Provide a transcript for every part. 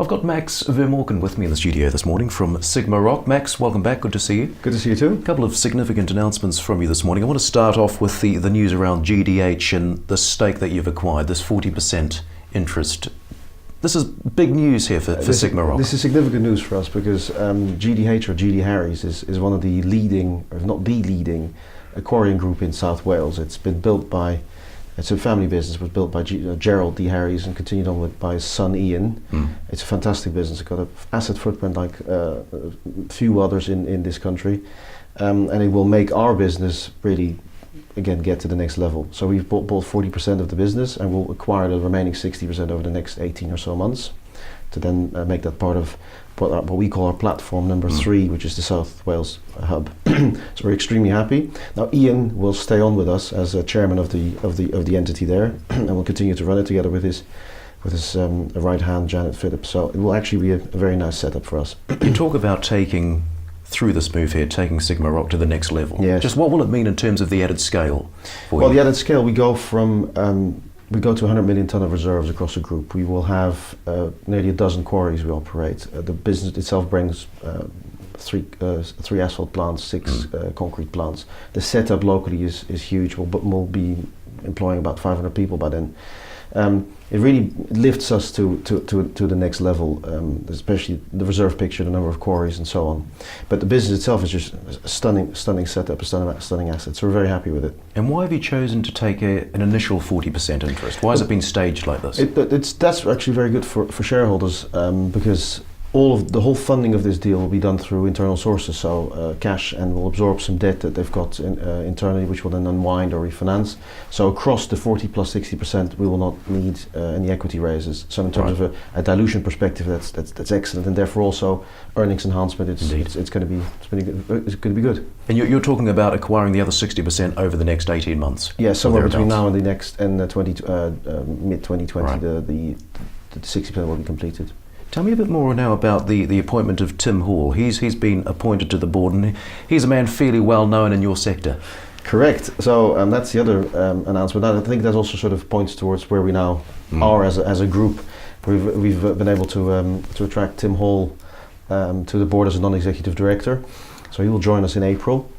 I've got Max Vermorken with me in the studio this morning from SigmaRoc. Max, welcome back. Good to see you. Good to see you too. A couple of significant announcements from you this morning. I want to start off with the news around GDH and the stake that you've acquired, this 40% interest. This is big news here for SigmaRoc. This is significant news for us because GDH or GD Harries is one of the leading, or not the leading, aquarium group in South Wales. It's been built by, it's a family business. It was built by Gerlad D Harries and continued on with by his son Ian. It's a fantastic business. It's got an asset footprint like a few others in this country, and it will make our business really, again, get to the next level. So we've bought 40% of the business, and we'll acquire the remaining 60% over the next 18 or so months to then make that part of what we call our platform number 3, which is the South Wales hub. So we're extremely happy. Now Ian will stay on with us as chairman of the entity there, and will continue to run it together with his right hand Janet Phillips. So it will actually be a very nice setup for us. You talk about taking through this move here, taking SigmaRoc to the next level. Yes. Just what will it mean in terms of the added scale for Well, you? the added scale, we go to 100 million tonne of reserves across the group. We will have nearly a dozen quarries we operate. The business itself brings three asphalt plants, 6 concrete plants. The setup locally is huge. We'll be employing about 500 people by then. It really lifts us to the next level, especially the reserve picture, the number of quarries and so on. But the business itself is just a stunning setup, a stunning asset, so we're very happy with it. And why have you chosen to take an initial 40% interest? Why has it been staged like this? That's actually very good for shareholders, because the whole funding of this deal will be done through internal sources, so cash, and we'll absorb some debt that they've got internally, which will then unwind or refinance. So across the 40 plus 60%, we will not need any equity raises. So in terms of a dilution perspective, that's excellent, and therefore also earnings enhancement. It's going to be good. And you're talking about acquiring the other 60% over the next 18 months. Yeah, somewhere between now and the next and mid 2020, right. the 60% will be completed. Tell me a bit more now about the appointment of Tim Hall. He's been appointed to the board, and he's a man fairly well known in your sector. Correct. So that's the other announcement. I think that also sort of points towards where we now are as a group. We've been able to attract Tim Hall to the board as a non-executive director. So he will join us in April.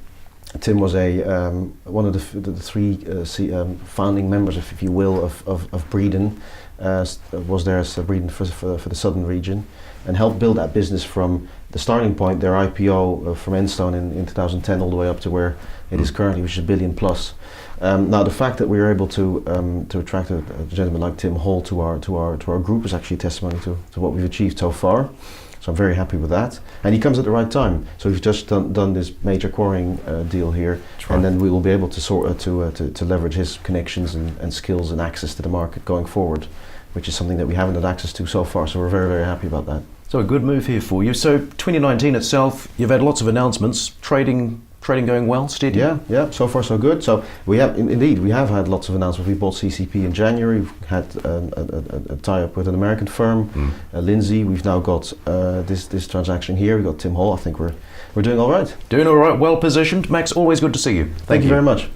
Tim was one of the 3 founding members, if you will, of Breedon. Was there as Breedon for the southern region, and helped build that business from the starting point, their IPO from Enstone in 2010, all the way up to where it is currently, which is $1 billion plus. Now the fact that we were able to attract a gentleman like Tim Hall to our group is actually a testimony to what we've achieved so far. So I'm very happy with that, and he comes at the right time. So we've just done this major quarrying deal here, and then we will be able to leverage his connections and skills and access to the market going forward, which is something that we haven't had access to so far. So we're very, very happy about that. So a good move here for you. So 2019 itself, you've had lots of announcements. Trading going well, steady? Yeah, so far so good. So we have had lots of announcements. We bought CCP in January. We've had a tie-up with an American firm, Lindsay. We've now got this transaction here. We've got Tim Hall. I think we're doing all right. Doing all right, well positioned. Max, always good to see you. Thank you very much.